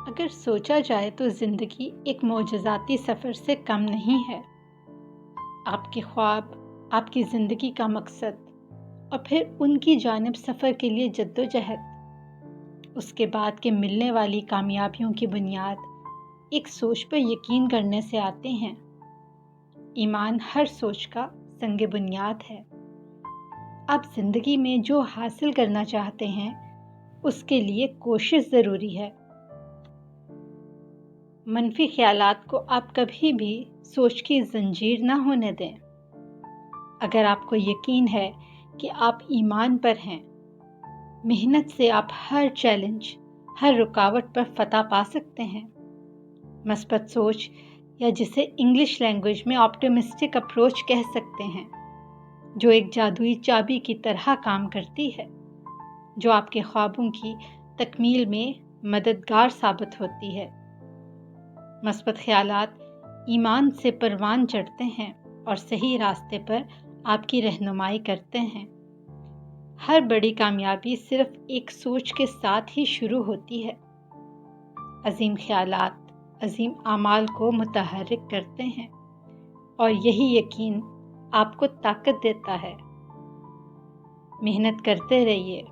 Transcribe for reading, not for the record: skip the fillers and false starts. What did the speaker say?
अगर सोचा जाए तो ज़िंदगी एक मोजज़ाती सफ़र से कम नहीं है। आपके ख्वाब, आपकी ज़िंदगी का मकसद और फिर उनकी जानिब सफ़र के लिए जद्दोजहद। उसके बाद के मिलने वाली कामयाबियों की बुनियाद एक सोच पर यकीन करने से आते हैं। ईमान हर सोच का संग बुनियाद है। आप ज़िंदगी में जो हासिल करना चाहते हैं उसके लिए कोशिश ज़रूरी है। मनफी ख्यालात को आप कभी भी सोच की जंजीर ना होने दें। अगर आपको यकीन है कि आप ईमान पर हैं, मेहनत से आप हर चैलेंज, हर रुकावट पर फतह पा सकते हैं। मस्बत सोच, या जिसे इंग्लिश लैंग्वेज में ऑप्टिमिस्टिक अप्रोच कह सकते हैं, जो एक जादुई चाबी की तरह काम करती है, जो आपके ख्वाबों की तकमील में मददगार साबित होती है। मस्बत ख्यालात ईमान से परवान चढ़ते हैं और सही रास्ते पर आपकी रहनुमाई करते हैं। हर बड़ी कामयाबी सिर्फ एक सोच के साथ ही शुरू होती है। अजीम ख्यालात अजीम आमाल को मुतहर्रिक करते हैं और यही यकीन आपको ताकत देता है। मेहनत करते रहिए।